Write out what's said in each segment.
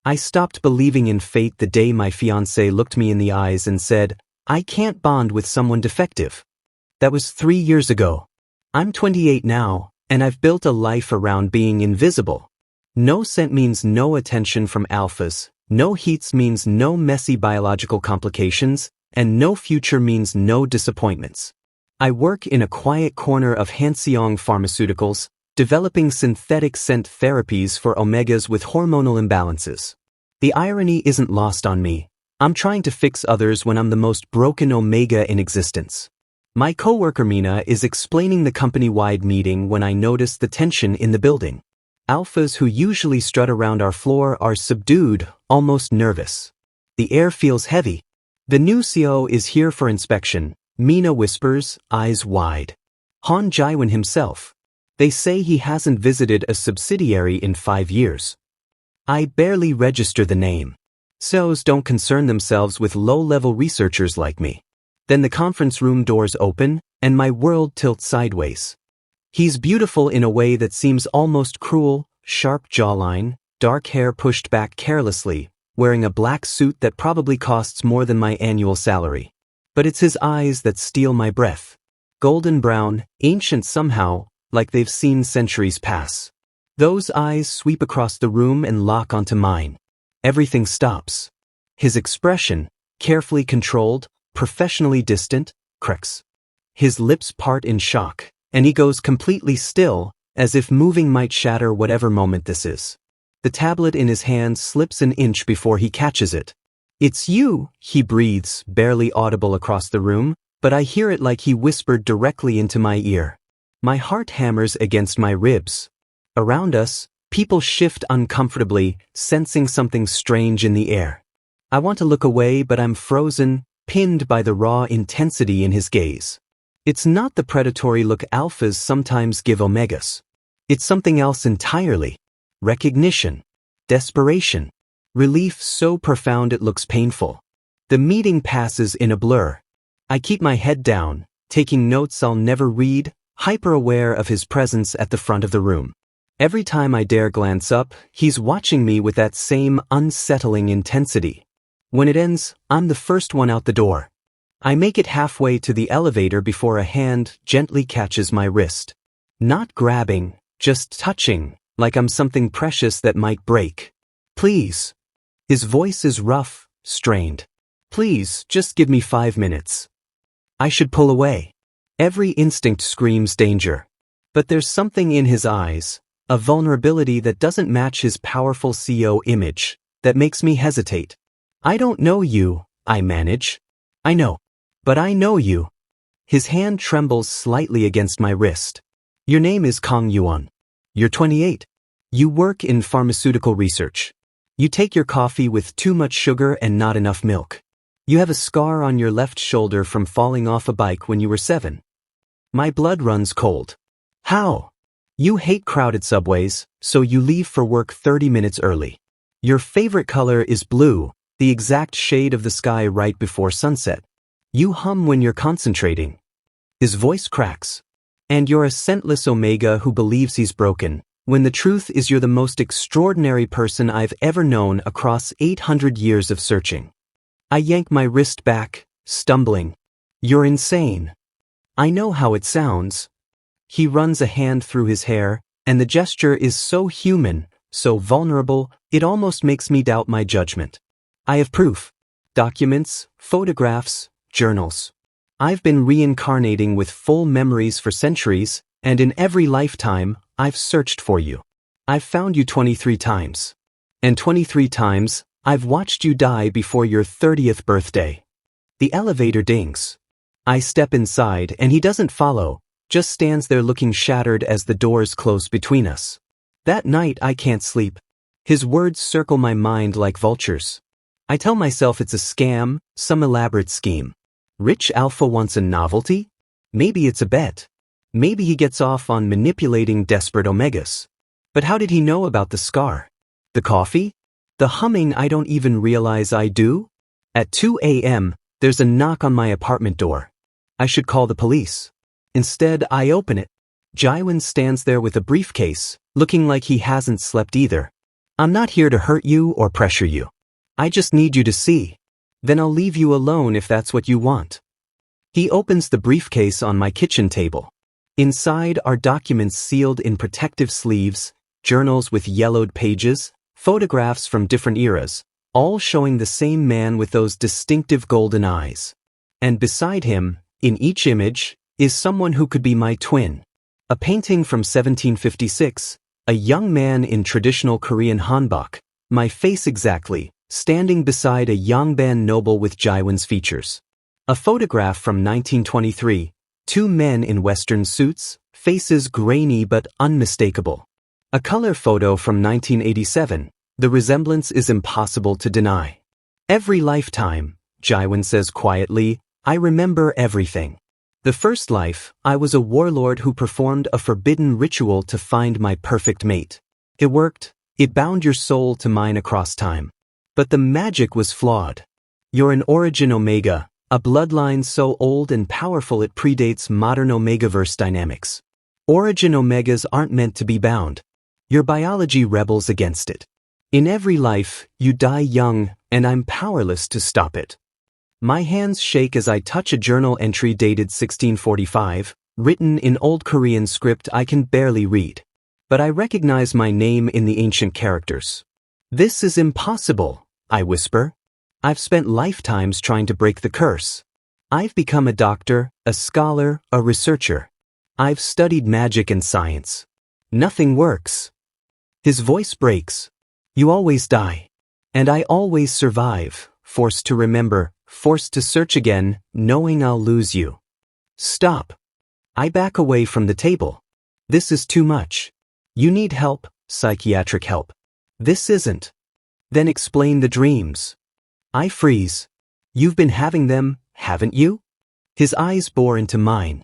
I stopped believing in fate the day my fiancé looked me in the eyes and said, "I can't bond with someone defective." That was 3 years ago. I'm 28 now, and I've built a life around being invisible. No scent means no attention from alphas, no heats means no messy biological complications, and no future means no disappointments. I work in a quiet corner of Han Jihwan Pharmaceuticals, developing synthetic scent therapies for omegas with hormonal imbalances. The irony isn't lost on me. I'm trying to fix others when I'm the most broken omega in existence. My coworker Mina is explaining the company-wide meeting when I notice the tension in the building. Alphas who usually strut around our floor are subdued, almost nervous. The air feels heavy. The new CEO is here for inspection, Mina whispers, eyes wide. Han Jihwan himself. They say he hasn't visited a subsidiary in 5 years. I barely register the name. CEOs don't concern themselves with low-level researchers like me. Then the conference room doors open, and my world tilts sideways. He's beautiful in a way that seems almost cruel, sharp jawline, dark hair pushed back carelessly, wearing a black suit that probably costs more than my annual salary. But it's his eyes that steal my breath. Golden brown, ancient somehow, like they've seen centuries pass. Those eyes sweep across the room and lock onto mine. Everything stops. His expression, carefully controlled, professionally distant, cracks. His lips part in shock, and he goes completely still, as if moving might shatter whatever moment this is. The tablet in his hand slips an inch before he catches it. "It's you," he breathes, barely audible across the room, but I hear it like he whispered directly into my ear. My heart hammers against my ribs. Around us, people shift uncomfortably, sensing something strange in the air. I want to look away, but I'm frozen, pinned by the raw intensity in his gaze. It's not the predatory look alphas sometimes give omegas. It's something else entirely. Recognition. Desperation. Relief so profound it looks painful. The meeting passes in a blur. I keep my head down, taking notes I'll never read, hyper-aware of his presence at the front of the room. Every time I dare glance up, he's watching me with that same unsettling intensity. When it ends, I'm the first one out the door. I make it halfway to the elevator before a hand gently catches my wrist. Not grabbing, just touching, like I'm something precious that might break. "Please." His voice is rough, strained. "Please, just give me 5 minutes." I should pull away. Every instinct screams danger. But there's something in his eyes, a vulnerability that doesn't match his powerful CEO image, that makes me hesitate. "I don't know you," I manage. "I know. But I know you." His hand trembles slightly against my wrist. "Your name is Kang Yuwon. You're 28. You work in pharmaceutical research. You take your coffee with too much sugar and not enough milk. You have a scar on your left shoulder from falling off a bike when you were 7. My blood runs cold. How? You hate crowded subways, so you leave for work 30 minutes early. Your favorite color is blue, the exact shade of the sky right before sunset. You hum when you're concentrating." His voice cracks. "And you're a scentless omega who believes he's broken, when the truth is you're the most extraordinary person I've ever known across 800 years of searching." I yank my wrist back, stumbling. "You're insane." I know how it sounds. He runs a hand through his hair, and the gesture is so human, so vulnerable, it almost makes me doubt my judgment. I have proof. Documents, photographs, journals. I've been reincarnating with full memories for centuries, and in every lifetime, I've searched for you. I've found you 23 times. And 23 times, I've watched you die before your 30th birthday. The elevator dings. I step inside, and he doesn't follow, just stands there looking shattered as the doors close between us. That night, I can't sleep. His words circle my mind like vultures. I tell myself it's a scam, some elaborate scheme. Rich Alpha wants a novelty? Maybe it's a bet. Maybe he gets off on manipulating desperate omegas. But how did he know about the scar? The coffee? The humming I don't even realize I do? At 2 a.m., there's a knock on my apartment door. I should call the police. Instead, I open it. Jihwan stands there with a briefcase, looking like he hasn't slept either. I'm not here to hurt you or pressure you. I just need you to see. Then I'll leave you alone if that's what you want. He opens the briefcase on my kitchen table. Inside are documents sealed in protective sleeves, journals with yellowed pages, photographs from different eras, all showing the same man with those distinctive golden eyes. And beside him, in each image, is someone who could be my twin. A painting from 1756, a young man in traditional Korean hanbok, my face exactly, standing beside a Yangban noble with Jihwan's features. A photograph from 1923, two men in Western suits, faces grainy but unmistakable. A color photo from 1987, the resemblance is impossible to deny. Every lifetime, Jihwan says quietly, I remember everything. The first life, I was a warlord who performed a forbidden ritual to find my perfect mate. It worked, it bound your soul to mine across time. But the magic was flawed. You're an origin Omega, a bloodline so old and powerful it predates modern Omegaverse dynamics. Origin Omegas aren't meant to be bound. Your biology rebels against it. In every life, you die young, and I'm powerless to stop it. My hands shake as I touch a journal entry dated 1645, written in Old Korean script I can barely read. But I recognize my name in the ancient characters. This is impossible, I whisper. I've spent lifetimes trying to break the curse. I've become a doctor, a scholar, a researcher. I've studied magic and science. Nothing works. His voice breaks. You always die. And I always survive, forced to remember, forced to search again, knowing I'll lose you. Stop. I back away from the table. This is too much. You need help, psychiatric help. This isn't. Then explain the dreams. I freeze. You've been having them, haven't you? His eyes bore into mine.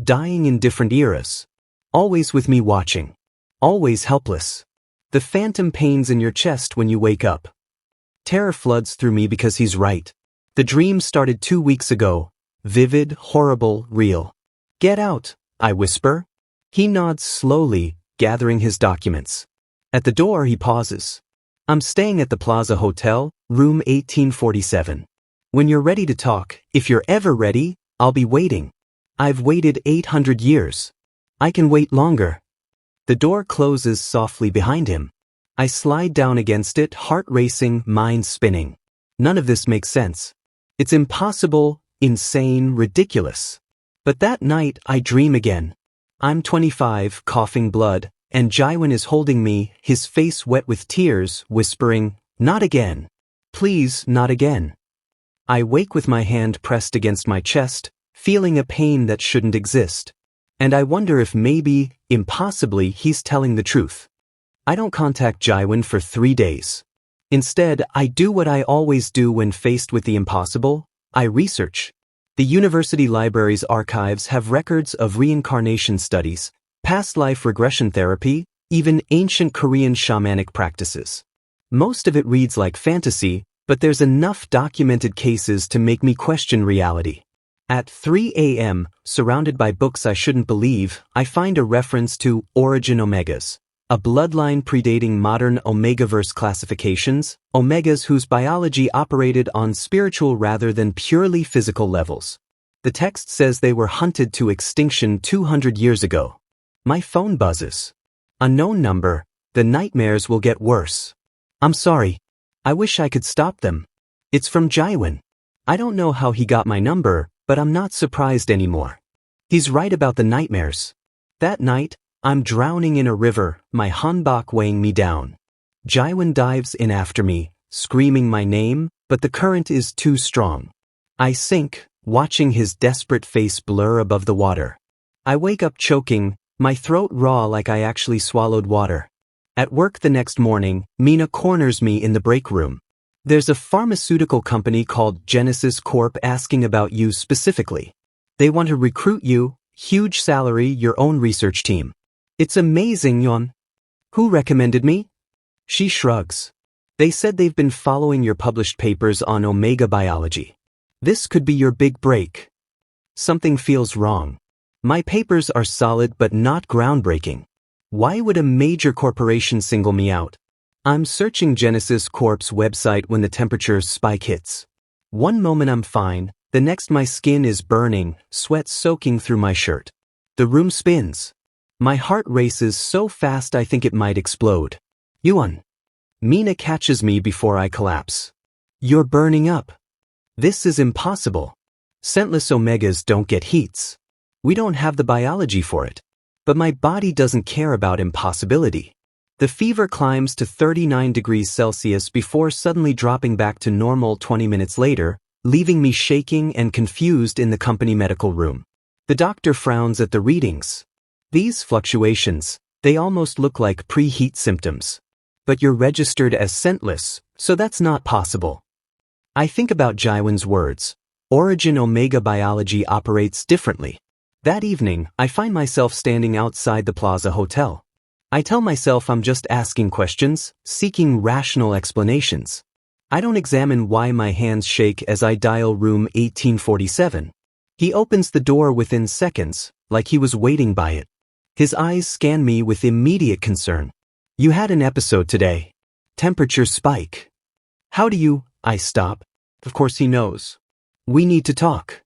Dying in different eras. Always with me watching. Always helpless. The phantom pains in your chest when you wake up. Terror floods through me because he's right. The dream started 2 weeks ago. Vivid, horrible, real. Get out, I whisper. He nods slowly, gathering his documents. At the door he pauses. I'm staying at the Plaza Hotel, room 1847. When you're ready to talk, if you're ever ready, I'll be waiting. I've waited 800 years. I can wait longer. The door closes softly behind him. I slide down against it, heart racing, mind spinning. None of this makes sense. It's impossible, insane, ridiculous. But that night I dream again. I'm 25, coughing blood, and Jihwan is holding me, his face wet with tears, whispering, not again. Please, not again. I wake with my hand pressed against my chest, feeling a pain that shouldn't exist. And I wonder if maybe, impossibly, he's telling the truth. I don't contact Jihwan for 3 days. Instead, I do what I always do when faced with the impossible. I research. The university library's archives have records of reincarnation studies, past life regression therapy, even ancient Korean shamanic practices. Most of it reads like fantasy, but there's enough documented cases to make me question reality. At 3 a.m., surrounded by books I shouldn't believe, I find a reference to Origin Omegas, a bloodline predating modern Omegaverse classifications, Omegas whose biology operated on spiritual rather than purely physical levels. The text says they were hunted to extinction 200 years ago. My phone buzzes. Unknown number, the nightmares will get worse. I'm sorry. I wish I could stop them. It's from Jihwan. I don't know how he got my number, but I'm not surprised anymore. He's right about the nightmares. That night, I'm drowning in a river, my hanbok weighing me down. Jihwan dives in after me, screaming my name, but the current is too strong. I sink, watching his desperate face blur above the water. I wake up choking, my throat raw like I actually swallowed water. At work the next morning, Mina corners me in the break room. There's a pharmaceutical company called Genesis Corp asking about you specifically. They want to recruit you, huge salary, your own research team. It's amazing, Yuwon. Who recommended me? She shrugs. They said they've been following your published papers on Omega biology. This could be your big break. Something feels wrong. My papers are solid but not groundbreaking. Why would a major corporation single me out? I'm searching Genesis Corp's website when the temperature spike hits. One moment I'm fine, the next my skin is burning, sweat soaking through my shirt. The room spins. My heart races so fast I think it might explode. Yuwon. Mina catches me before I collapse. You're burning up. This is impossible. Scentless omegas don't get heats. We don't have the biology for it. But my body doesn't care about impossibility. The fever climbs to 39 degrees Celsius before suddenly dropping back to normal 20 minutes later, leaving me shaking and confused in the company medical room. The doctor frowns at the readings. These fluctuations, they almost look like preheat symptoms. But you're registered as scentless, so that's not possible. I think about Jihwan's words. Origin Omega biology operates differently. That evening, I find myself standing outside the Plaza Hotel. I tell myself I'm just asking questions, seeking rational explanations. I don't examine why my hands shake as I dial room 1847. He opens the door within seconds, like he was waiting by it. His eyes scan me with immediate concern. You had an episode today. Temperature spike. How do you? I stop. Of course he knows. We need to talk.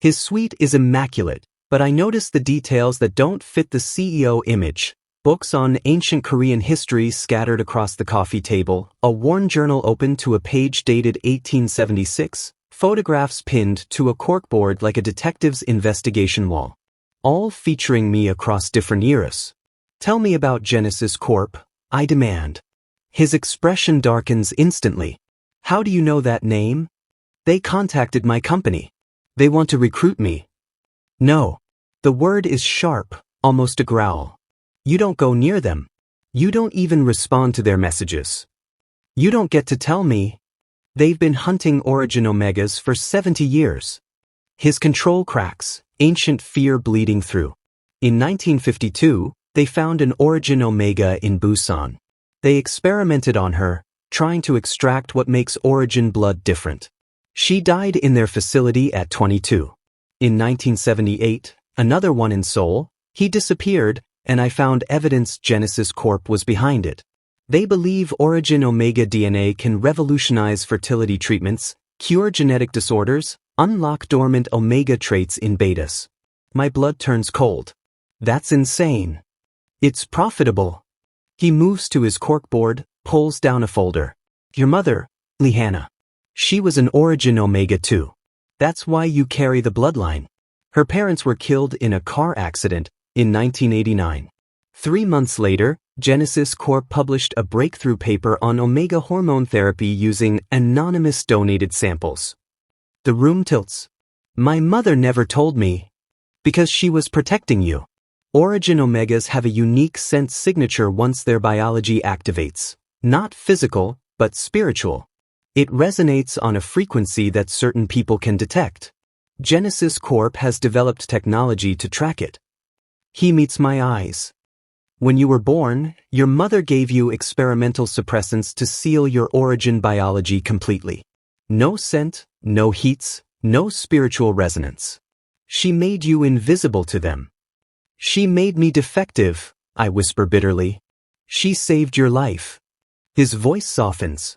His suite is immaculate, but I notice the details that don't fit the CEO image. Books on ancient Korean history scattered across the coffee table, a worn journal open to a page dated 1876, photographs pinned to a corkboard like a detective's investigation wall. All featuring me across different eras. Tell me about Genesis Corp, I demand. His expression darkens instantly. How do you know that name? They contacted my company. They want to recruit me. No. The word is sharp, almost a growl. You don't go near them. You don't even respond to their messages. You don't get to tell me. They've been hunting Origin Omegas for 70 years. His control cracks, ancient fear bleeding through. In 1952, they found an Origin Omega in Busan. They experimented on her, trying to extract what makes Origin blood different. She died in their facility at 22. In 1978, another one in Seoul, he disappeared, and I found evidence Genesis Corp was behind it. They believe Origin Omega DNA can revolutionize fertility treatments, cure genetic disorders, unlock dormant Omega traits in betas. My blood turns cold. That's insane. It's profitable. He moves to his corkboard, pulls down a folder. Your mother, Lihanna. She was an Origin Omega too. That's why you carry the bloodline. Her parents were killed in a car accident in 1989. 3 months later, Genesis Corp published a breakthrough paper on Omega hormone therapy using anonymous donated samples. The room tilts. My mother never told me. Because she was protecting you. Origin Omegas have a unique sense signature once their biology activates. Not physical, but spiritual. It resonates on a frequency that certain people can detect. Genesis Corp has developed technology to track it. He meets my eyes. When you were born, your mother gave you experimental suppressants to seal your origin biology completely. No scent, no heats, no spiritual resonance. She made you invisible to them. She made me defective, I whisper bitterly. She saved your life. His voice softens.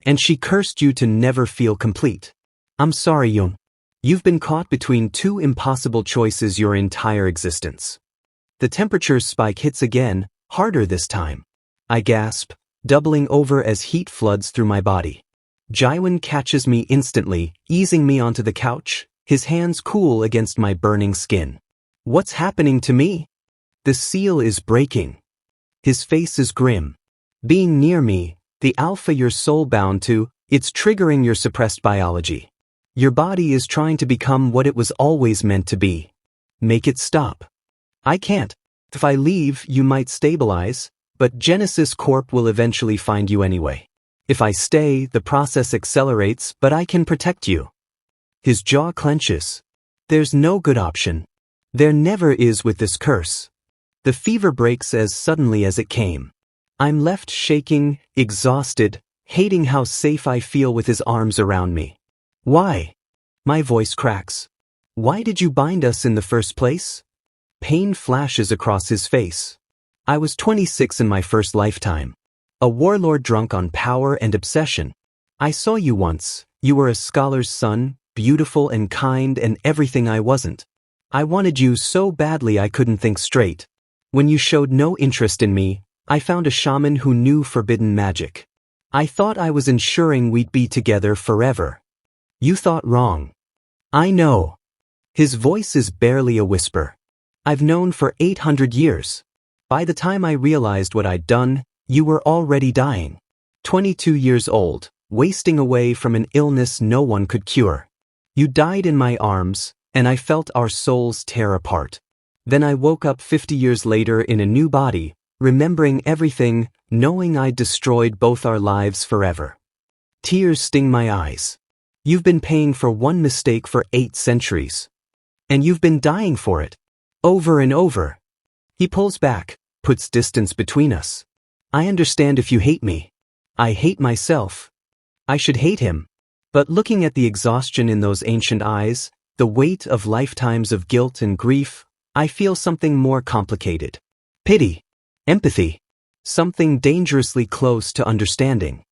And she cursed you to never feel complete. I'm sorry, Yuwon. You've been caught between two impossible choices your entire existence. The temperature spike hits again, harder this time. I gasp, doubling over as heat floods through my body. Jihwan catches me instantly, easing me onto the couch, his hands cool against my burning skin. What's happening to me? The seal is breaking. His face is grim. Being near me, the alpha you're soul-bound to, it's triggering your suppressed biology. Your body is trying to become what it was always meant to be. Make it stop. I can't. If I leave, you might stabilize, but Genesis Corp will eventually find you anyway. If I stay, the process accelerates, but I can protect you. His jaw clenches. There's no good option. There never is with this curse. The fever breaks as suddenly as it came. I'm left shaking, exhausted, hating how safe I feel with his arms around me. Why? My voice cracks. Why did you bind us in the first place? Pain flashes across his face. I was 26 in my first lifetime. A warlord drunk on power and obsession. I saw you once. You were a scholar's son, beautiful and kind and everything I wasn't. I wanted you so badly I couldn't think straight. When you showed no interest in me, I found a shaman who knew forbidden magic. I thought I was ensuring we'd be together forever. You thought wrong. I know. His voice is barely a whisper. I've known for 800 years. By the time I realized what I'd done, you were already dying. 22 years old, wasting away from an illness no one could cure. You died in my arms, and I felt our souls tear apart. Then I woke up 50 years later in a new body, remembering everything, knowing I'd destroyed both our lives forever. Tears sting my eyes. You've been paying for one mistake for 8 centuries. And you've been dying for it. Over and over. He pulls back, puts distance between us. I understand if you hate me. I hate myself. I should hate him. But looking at the exhaustion in those ancient eyes, the weight of lifetimes of guilt and grief, I feel something more complicated. Pity. Empathy. Something dangerously close to understanding.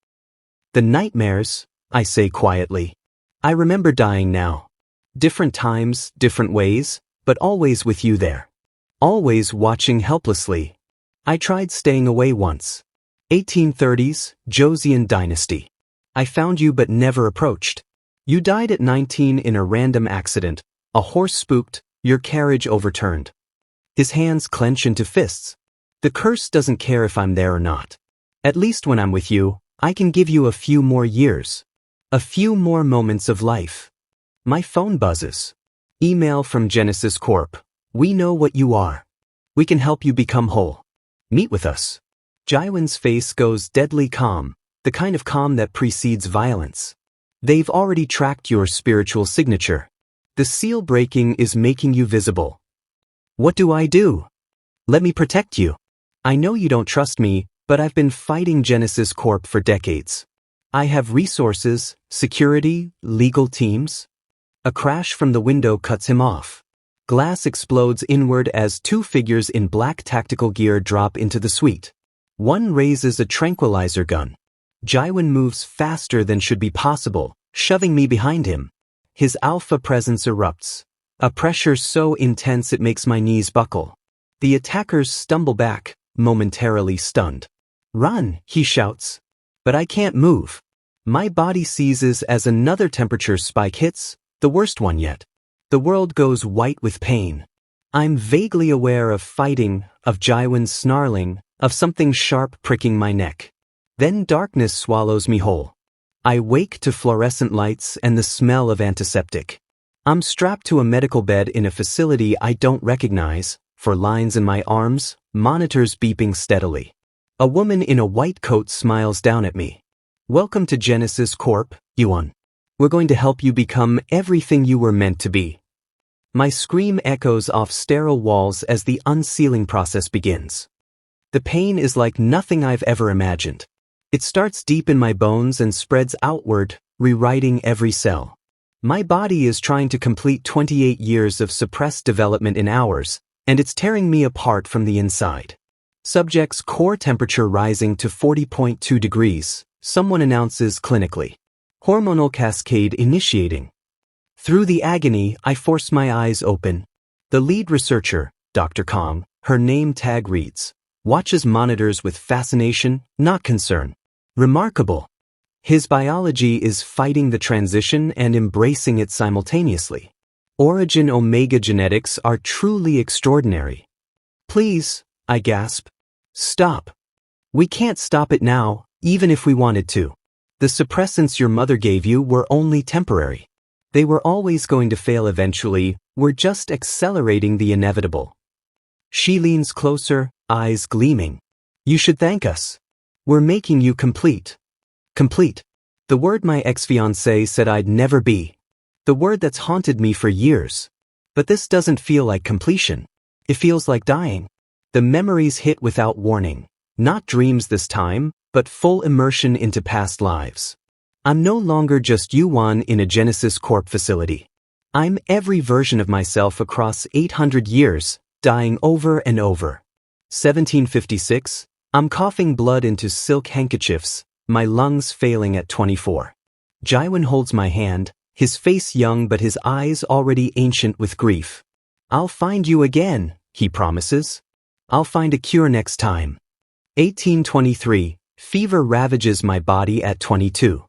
The nightmares, I say quietly. I remember dying now. Different times, different ways, but always with you there. Always watching helplessly. I tried staying away once. 1830s, Joseon dynasty. I found you but never approached. You died at 19 in a random accident. A horse spooked, your carriage overturned. His hands clench into fists. The curse doesn't care if I'm there or not. At least when I'm with you, I can give you a few more years. A few more moments of life. My phone buzzes. Email from Genesis Corp. We know what you are. We can help you become whole. Meet with us. Jihwan's face goes deadly calm, the kind of calm that precedes violence. They've already tracked your spiritual signature. The seal breaking is making you visible. What do I do? Let me protect you. I know you don't trust me, but I've been fighting Genesis Corp for decades. I have resources, security, legal teams. A crash from the window cuts him off. Glass explodes inward as 2 figures in black tactical gear drop into the suite. One raises a tranquilizer gun. Jihwan moves faster than should be possible, shoving me behind him. His alpha presence erupts. A pressure so intense it makes my knees buckle. The attackers stumble back, momentarily stunned. Run, he shouts. But I can't move. My body seizes as another temperature spike hits, the worst one yet. The world goes white with pain. I'm vaguely aware of fighting, of Jihwan's snarling, of something sharp pricking my neck. Then darkness swallows me whole. I wake to fluorescent lights and the smell of antiseptic. I'm strapped to a medical bed in a facility I don't recognize, for lines in my arms, monitors beeping steadily. A woman in a white coat smiles down at me. Welcome to Genesis Corp, Yuwon. We're going to help you become everything you were meant to be. My scream echoes off sterile walls as the unsealing process begins. The pain is like nothing I've ever imagined. It starts deep in my bones and spreads outward, rewriting every cell. My body is trying to complete 28 years of suppressed development in hours, and it's tearing me apart from the inside. Subject's core temperature rising to 40.2 degrees, someone announces clinically. Hormonal cascade initiating. Through the agony, I force my eyes open. The lead researcher, Dr. Kang, her name tag reads, watches monitors with fascination, not concern. Remarkable. His biology is fighting the transition and embracing it simultaneously. Origin Omega genetics are truly extraordinary. Please, I gasp. Stop. We can't stop it now, even if we wanted to. The suppressants your mother gave you were only temporary. They were always going to fail eventually, we're just accelerating the inevitable. She leans closer, eyes gleaming. You should thank us. We're making you complete. Complete. The word my ex-fiancé said I'd never be. The word that's haunted me for years. But this doesn't feel like completion. It feels like dying. The memories hit without warning. Not dreams this time, but full immersion into past lives. I'm no longer just Yuwon in a Genesis Corp facility. I'm every version of myself across 800 years, dying over and over. 1756, I'm coughing blood into silk handkerchiefs, my lungs failing at 24. Jihwan holds my hand, his face young but his eyes already ancient with grief. I'll find you again, he promises. I'll find a cure next time. 1823, fever ravages my body at 22.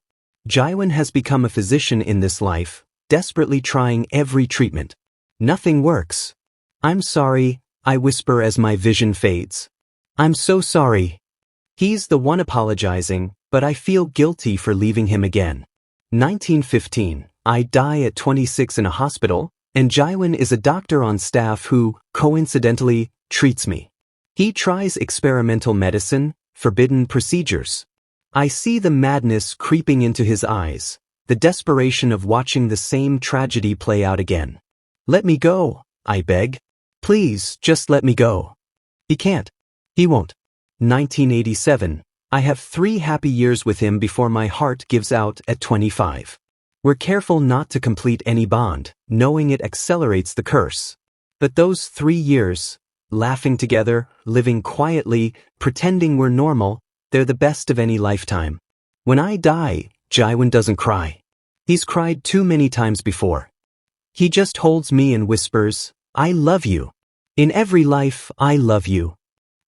Jihwan has become a physician in this life, desperately trying every treatment. Nothing works. I'm sorry, I whisper as my vision fades. I'm so sorry. He's the one apologizing, but I feel guilty for leaving him again. 1915, I die at 26 in a hospital, and Jihwan is a doctor on staff who, coincidentally, treats me. He tries experimental medicine, forbidden procedures. I see the madness creeping into his eyes, the desperation of watching the same tragedy play out again. Let me go, I beg. Please, just let me go. He can't. He won't. 1987, I have 3 happy years with him before my heart gives out at 25. We're careful not to complete any bond, knowing it accelerates the curse. But those 3 years, laughing together, living quietly, pretending we're normal, they're the best of any lifetime. When I die, Jihwan doesn't cry. He's cried too many times before. He just holds me and whispers, I love you. In every life, I love you.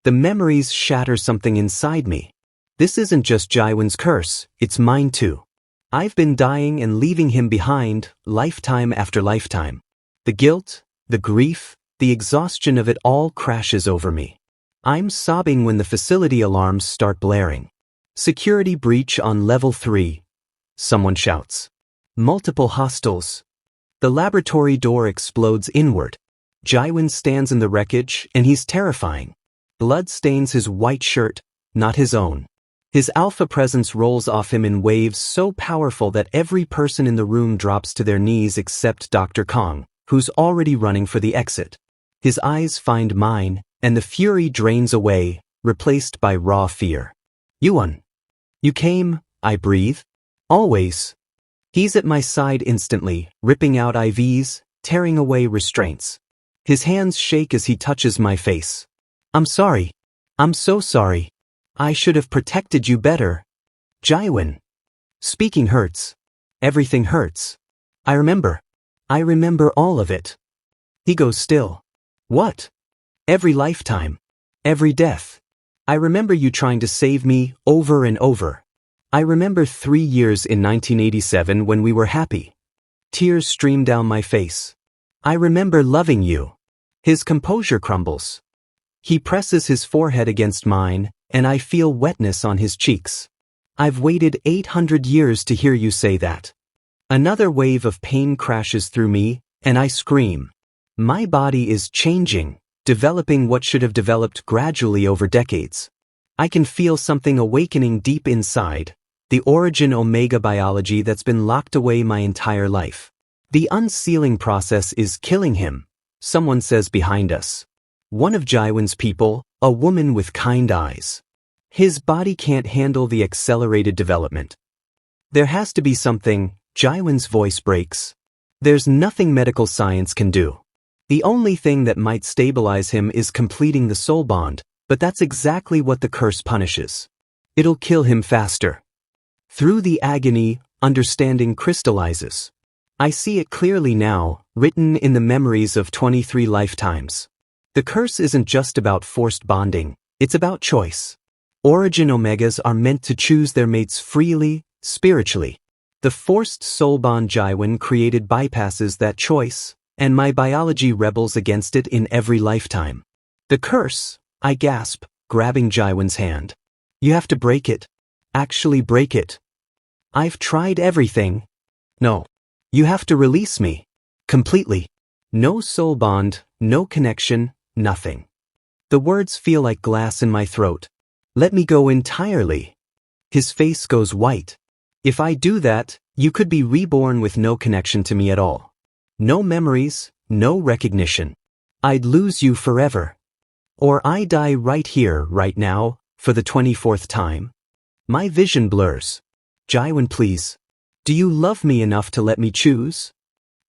The memories shatter something inside me. This isn't just Jihwan's curse, it's mine too. I've been dying and leaving him behind, lifetime after lifetime. The guilt, the grief, the exhaustion of it all crashes over me. I'm sobbing when the facility alarms start blaring. Security breach on level 3. Someone shouts. Multiple hostiles. The laboratory door explodes inward. Jihwan stands in the wreckage, and he's terrifying. Blood stains his white shirt, not his own. His alpha presence rolls off him in waves so powerful that every person in the room drops to their knees except Dr. Kang, who's already running for the exit. His eyes find mine, and the fury drains away, replaced by raw fear. Yuwon. You came, I breathe. Always. He's at my side instantly, ripping out IVs, tearing away restraints. His hands shake as he touches my face. I'm sorry. I'm so sorry. I should have protected you better. Jihwan. Speaking hurts. Everything hurts. I remember. I remember all of it. He goes still. What? Every lifetime. Every death. I remember you trying to save me over and over. I remember 3 years in 1987 when we were happy. Tears stream down my face. I remember loving you. His composure crumbles. He presses his forehead against mine, and I feel wetness on his cheeks. I've waited 800 years to hear you say that. Another wave of pain crashes through me, and I scream. My body is changing, developing what should have developed gradually over decades. I can feel something awakening deep inside, the origin Omega biology that's been locked away my entire life. The unsealing process is killing him, someone says behind us. One of Jihwan's people, a woman with kind eyes. His body can't handle the accelerated development. There has to be something, Jihwan's voice breaks. There's nothing medical science can do. The only thing that might stabilize him is completing the soul bond, but that's exactly what the curse punishes. It'll kill him faster. Through the agony, understanding crystallizes. I see it clearly now, written in the memories of 23 lifetimes. The curse isn't just about forced bonding, it's about choice. Origin Omegas are meant to choose their mates freely, spiritually. The forced soul bond Jihwan created bypasses that choice, and my biology rebels against it in every lifetime. The curse, I gasp, grabbing Jihwan's hand. You have to break it. Actually break it. I've tried everything. No. You have to release me. Completely. No soul bond, no connection, nothing. The words feel like glass in my throat. Let me go entirely. His face goes white. If I do that, you could be reborn with no connection to me at all. No memories, no recognition. I'd lose you forever. Or I die right here, right now, for the 24th time. My vision blurs. Jihwan, please. Do you love me enough to let me choose?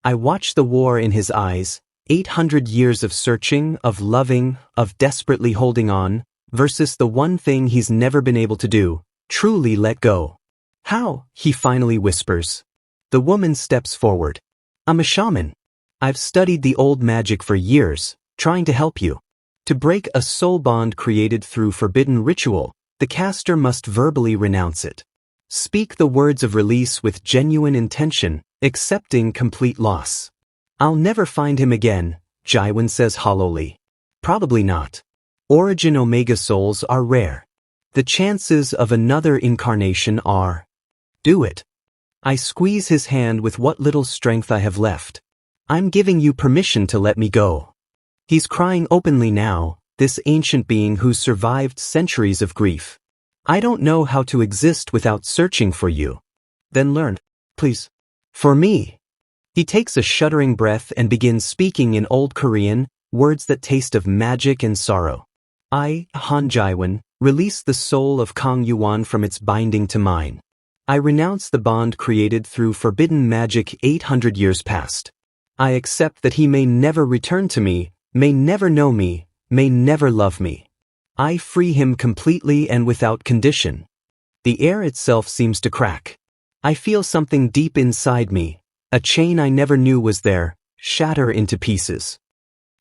I watch the war in his eyes, 800 years of searching, of loving, of desperately holding on, versus the one thing he's never been able to do, truly let go. How? He finally whispers. The woman steps forward. I'm a shaman. I've studied the old magic for years, trying to help you. To break a soul bond created through forbidden ritual, the caster must verbally renounce it. Speak the words of release with genuine intention, accepting complete loss. I'll never find him again, Jihwan says hollowly. Probably not. Origin Omega souls are rare. The chances of another incarnation are. Do it. I squeeze his hand with what little strength I have left. I'm giving you permission to let me go. He's crying openly now, this ancient being who's survived centuries of grief. I don't know how to exist without searching for you. Then learn, please. For me. He takes a shuddering breath and begins speaking in Old Korean, words that taste of magic and sorrow. I, Han Jihwan, release the soul of Kang Yuwon from its binding to mine. I renounce the bond created through forbidden magic 800 years past. I accept that he may never return to me, may never know me, may never love me. I free him completely and without condition. The air itself seems to crack. I feel something deep inside me, a chain I never knew was there, shatter into pieces.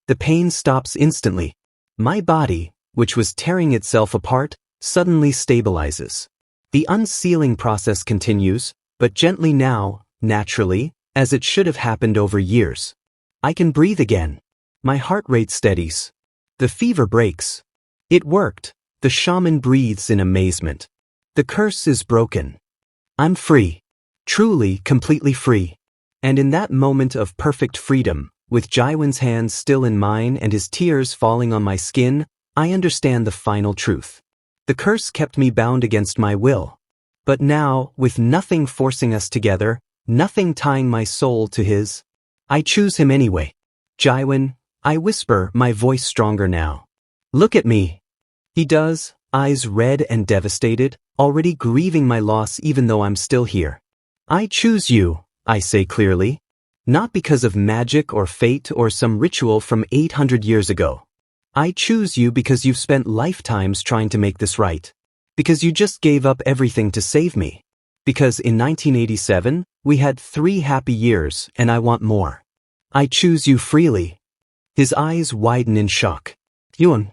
The pain stops instantly. My body, which was tearing itself apart, suddenly stabilizes. The unsealing process continues, but gently now, naturally, as it should have happened over years. I can breathe again. My heart rate steadies. The fever breaks. It worked. The shaman breathes in amazement. The curse is broken. I'm free. Truly, completely free. And in that moment of perfect freedom, with Jihwan's hands still in mine and his tears falling on my skin, I understand the final truth. The curse kept me bound against my will. But now, with nothing forcing us together, nothing tying my soul to his, I choose him anyway. Jihwan, I whisper, my voice stronger now. Look at me. He does, eyes red and devastated, already grieving my loss even though I'm still here. I choose you, I say clearly. Not because of magic or fate or some ritual from 800 years ago. I choose you because you've spent lifetimes trying to make this right. Because you just gave up everything to save me. Because in 1987, we had 3 happy years and I want more. I choose you freely. His eyes widen in shock. Yuwon.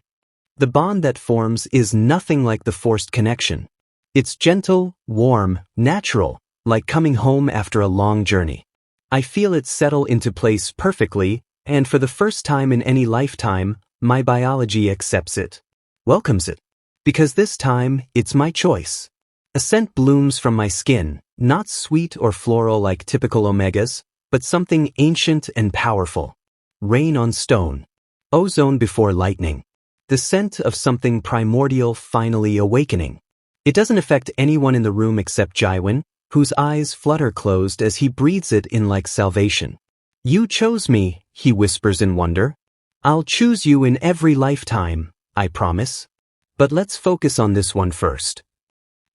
The bond that forms is nothing like the forced connection. It's gentle, warm, natural, like coming home after a long journey. I feel it settle into place perfectly, and for the first time in any lifetime, my biology accepts it, welcomes it. Because this time, it's my choice. A scent blooms from my skin, not sweet or floral like typical omegas, but something ancient and powerful. Rain on stone. Ozone before lightning. The scent of something primordial finally awakening. It doesn't affect anyone in the room except Jihwan, whose eyes flutter closed as he breathes it in like salvation. You chose me, he whispers in wonder. I'll choose you in every lifetime, I promise. But let's focus on this one first.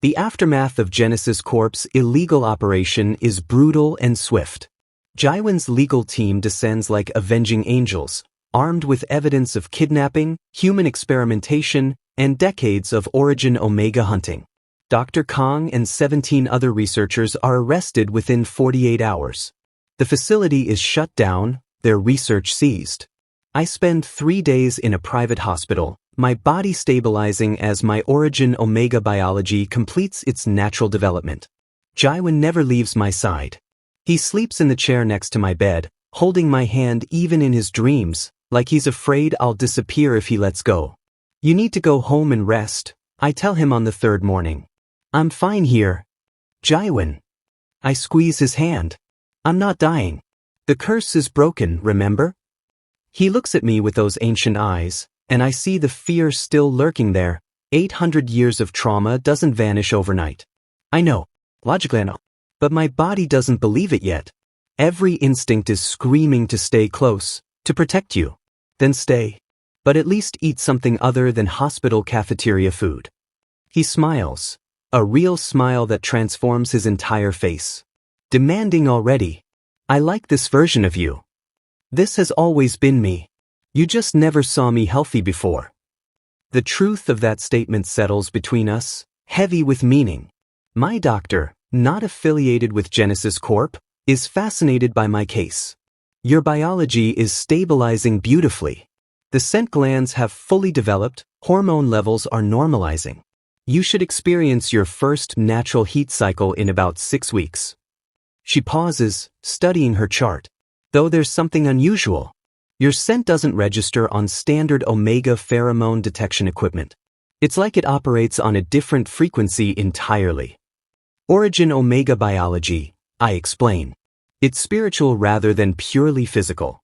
The aftermath of Genesis Corp's illegal operation is brutal and swift. Jihwan's legal team descends like avenging angels, armed with evidence of kidnapping, human experimentation, and decades of Origin Omega hunting. Dr. Kang and 17 other researchers are arrested within 48 hours. The facility is shut down, their research seized. I spend 3 days in a private hospital, my body stabilizing as my Origin Omega biology completes its natural development. Jihwan never leaves my side. He sleeps in the chair next to my bed, holding my hand even in his dreams, like he's afraid I'll disappear if he lets go. You need to go home and rest, I tell him on the 3rd morning. I'm fine here. Jihwan. I squeeze his hand. I'm not dying. The curse is broken, remember? He looks at me with those ancient eyes, and I see the fear still lurking there. 800 years of trauma doesn't vanish overnight. I know, logically I know, but my body doesn't believe it yet. Every instinct is screaming to stay close, to protect you. Then stay. But at least eat something other than hospital cafeteria food. He smiles, a real smile that transforms his entire face. Demanding already. I like this version of you. This has always been me. You just never saw me healthy before. The truth of that statement settles between us, heavy with meaning. My doctor, not affiliated with Genesis Corp., is fascinated by my case. Your biology is stabilizing beautifully. The scent glands have fully developed, hormone levels are normalizing. You should experience your first natural heat cycle in about 6 weeks. She pauses, studying her chart. Though there's something unusual. Your scent doesn't register on standard Omega pheromone detection equipment. It's like it operates on a different frequency entirely. Origin Omega biology, I explain. It's spiritual rather than purely physical.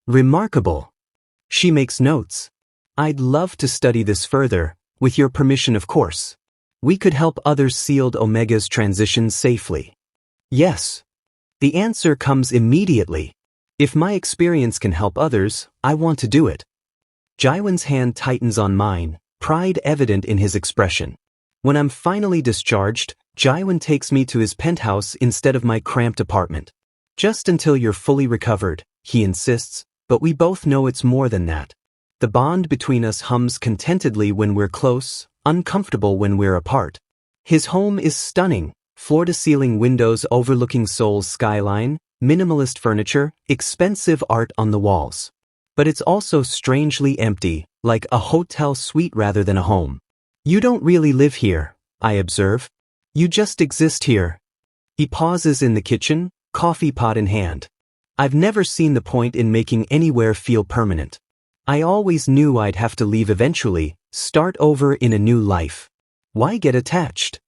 Remarkable. She makes notes. I'd love to study this further, with your permission of course. We could help others sealed Omegas transition safely. Yes. The answer comes immediately. If my experience can help others, I want to do it. Jihwan's hand tightens on mine, pride evident in his expression. When I'm finally discharged, Jihwan takes me to his penthouse instead of my cramped apartment. Just until you're fully recovered, he insists, but we both know it's more than that. The bond between us hums contentedly when we're close, uncomfortable when we're apart. His home is stunning, floor-to-ceiling windows overlooking Seoul's skyline, minimalist furniture, expensive art on the walls. But it's also strangely empty, like a hotel suite rather than a home. You don't really live here, I observe. You just exist here. He pauses in the kitchen, coffee pot in hand. I've never seen the point in making anywhere feel permanent. I always knew I'd have to leave eventually, start over in a new life. Why get attached?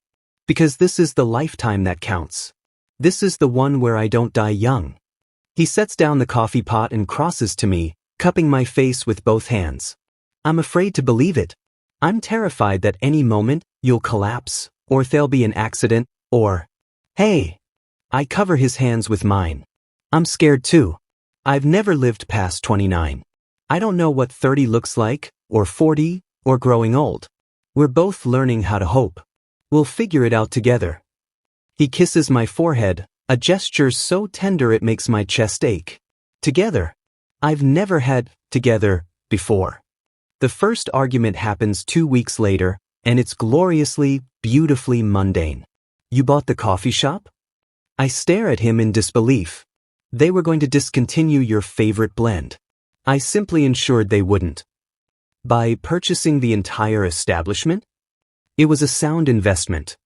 Because this is the lifetime that counts. This is the one where I don't die young. He sets down the coffee pot and crosses to me, cupping my face with both hands. I'm afraid to believe it. I'm terrified that any moment, you'll collapse, or there'll be an accident, or... Hey! I cover his hands with mine. I'm scared too. I've never lived past 29. I don't know what 30 looks like, or 40, or growing old. We're both learning how to hope. We'll figure it out together. He kisses my forehead, a gesture so tender it makes my chest ache. Together. I've never had together before. The first argument happens 2 weeks later, and it's gloriously, beautifully mundane. You bought the coffee shop? I stare at him in disbelief. They were going to discontinue your favorite blend. I simply ensured they wouldn't. By purchasing the entire establishment? It was a sound investment.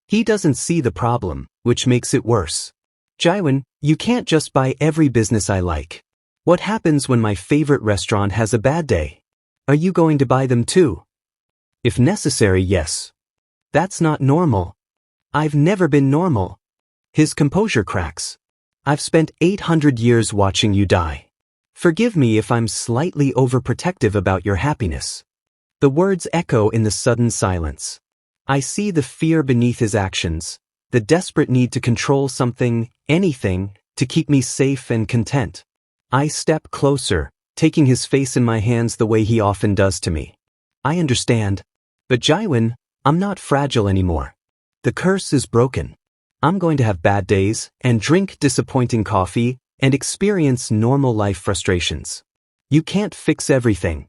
He doesn't see the problem, which makes it worse. Jihwan, you can't just buy every business I like. What happens when my favorite restaurant has a bad day? Are you going to buy them too? If necessary, yes. That's not normal. I've never been normal. His composure cracks. I've spent 800 years watching you die. Forgive me if I'm slightly overprotective about your happiness. The words echo in the sudden silence. I see the fear beneath his actions, the desperate need to control something, anything, to keep me safe and content. I step closer, taking his face in my hands the way he often does to me. I understand. But Jihwan, I'm not fragile anymore. The curse is broken. I'm going to have bad days, and drink disappointing coffee, and experience normal life frustrations. You can't fix everything.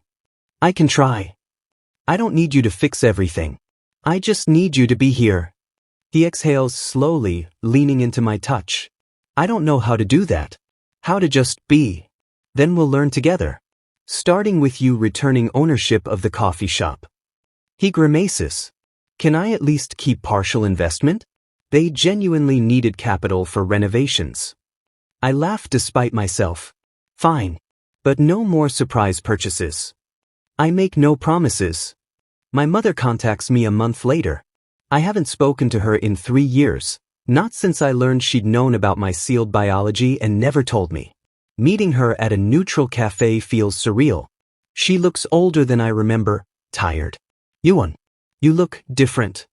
I can try. I don't need you to fix everything. I just need you to be here. He exhales slowly, leaning into my touch. I don't know how to do that. How to just be. Then we'll learn together. Starting with you returning ownership of the coffee shop. He grimaces. Can I at least keep partial investment? They genuinely needed capital for renovations. I laugh despite myself. Fine. But no more surprise purchases. I make no promises. My mother contacts me a month later. I haven't spoken to her in 3 years, not since I learned she'd known about my sealed biology and never told me. Meeting her at a neutral cafe feels surreal. She looks older than I remember, tired. Yuwon, you look different.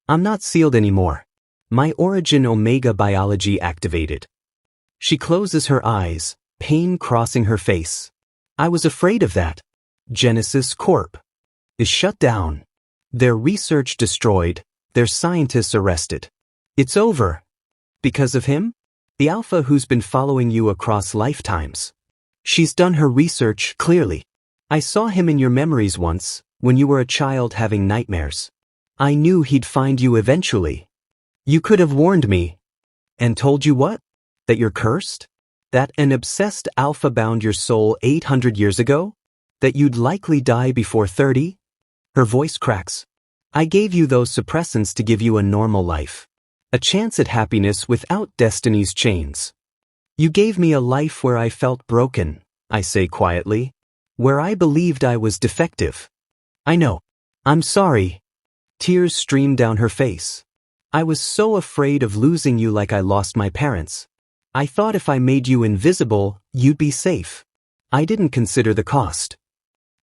I'm not sealed anymore. My origin Omega biology activated. She closes her eyes, pain crossing her face. I was afraid of that. Genesis Corp. is shut down. Their research destroyed, their scientists arrested. It's over. Because of him? The alpha who's been following you across lifetimes. She's done her research clearly. I saw him in your memories once, when you were a child having nightmares. I knew he'd find you eventually. You could have warned me. And told you what? That you're cursed? That an obsessed alpha bound your soul 800 years ago? That you'd likely die before 30? Her voice cracks. I gave you those suppressants to give you a normal life. A chance at happiness without destiny's chains. You gave me a life where I felt broken, I say quietly. Where I believed I was defective. I know. I'm sorry. Tears stream down her face. I was so afraid of losing you like I lost my parents. I thought if I made you invisible, you'd be safe. I didn't consider the cost.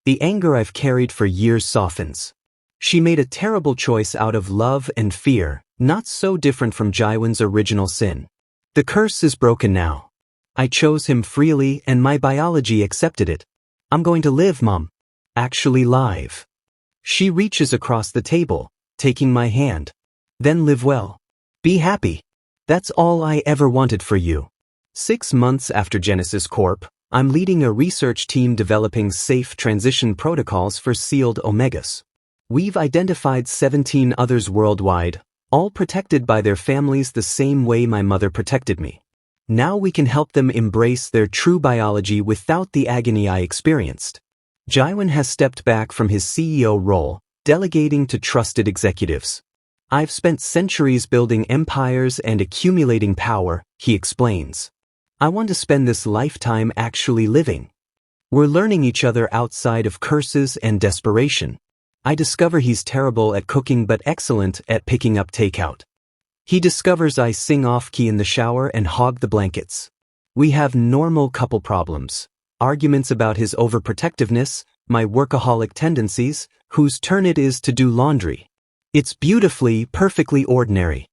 The anger I've carried for years softens. She made a terrible choice out of love and fear, not so different from Jihwan's original sin. The curse is broken now. I chose him freely and my biology accepted it. I'm going to live, Mom. Actually live. She reaches across the table, taking my hand. Then live well. Be happy. That's all I ever wanted for you. 6 months after Genesis Corp., I'm leading a research team developing safe transition protocols for sealed Omegas. We've identified 17 others worldwide, all protected by their families the same way my mother protected me. Now we can help them embrace their true biology without the agony I experienced. Jihwan has stepped back from his CEO role, delegating to trusted executives. I've spent centuries building empires and accumulating power, he explains. I want to spend this lifetime actually living. We're learning each other outside of curses and desperation. I discover he's terrible at cooking but excellent at picking up takeout. He discovers I sing off-key in the shower and hog the blankets. We have normal couple problems. Arguments about his overprotectiveness, my workaholic tendencies, whose turn it is to do laundry. It's beautifully, perfectly ordinary.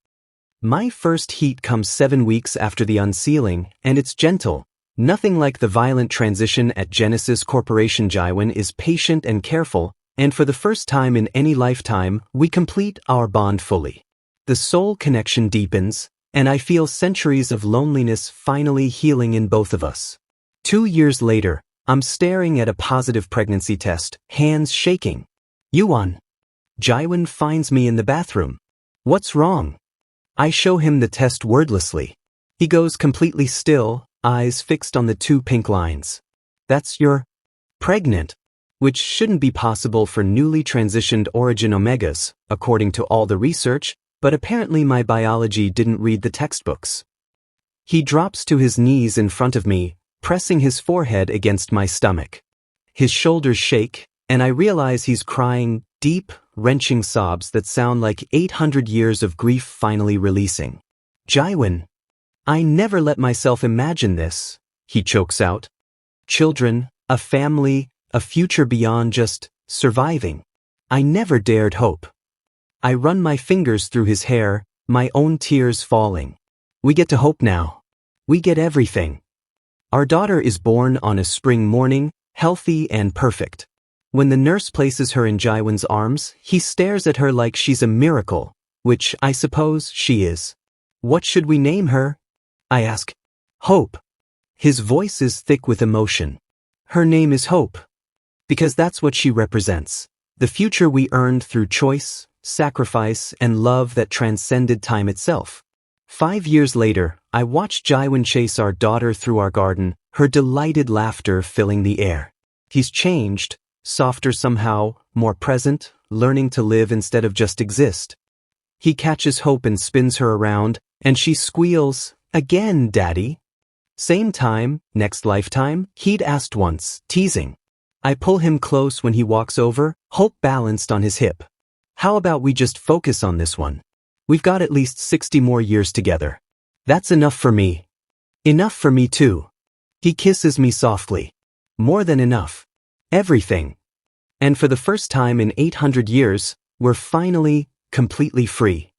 My first heat comes 7 weeks after the unsealing, and it's gentle. Nothing like the violent transition at Genesis Corporation. Jihwan is patient and careful, and for the first time in any lifetime, we complete our bond fully. The soul connection deepens, and I feel centuries of loneliness finally healing in both of us. 2 years later, I'm staring at a positive pregnancy test, hands shaking. Yuwon. Jihwan finds me in the bathroom. What's wrong? I show him the test wordlessly. He goes completely still, eyes fixed on the 2 pink lines. You're pregnant, which shouldn't be possible for newly transitioned origin Omegas, according to all the research, but apparently my biology didn't read the textbooks. He drops to his knees in front of me, pressing his forehead against my stomach. His shoulders shake, and I realize he's crying deep, wrenching sobs that sound like 800 years of grief finally releasing. Jihwan. I never let myself imagine this, he chokes out. Children, a family, a future beyond just surviving. I never dared hope. I run my fingers through his hair, my own tears falling. We get to hope now. We get everything. Our daughter is born on a spring morning, healthy and perfect. When the nurse places her in Jihwan's arms, he stares at her like she's a miracle, which I suppose she is. What should we name her? I ask. Hope. His voice is thick with emotion. Her name is Hope. Because that's what she represents. The future we earned through choice, sacrifice, and love that transcended time itself. 5 years later, I watch Jihwan chase our daughter through our garden, her delighted laughter filling the air. He's changed, softer somehow, more present, learning to live instead of just exist. He catches Hope and spins her around, and she squeals, "Again, Daddy." Same time, next lifetime, he'd asked once, teasing. I pull him close when he walks over, Hope balanced on his hip. How about we just focus on this one? We've got at least 60 more years together. That's enough for me. Enough for me too. He kisses me softly. More than enough. Everything. And for the first time in 800 years, we're finally completely free.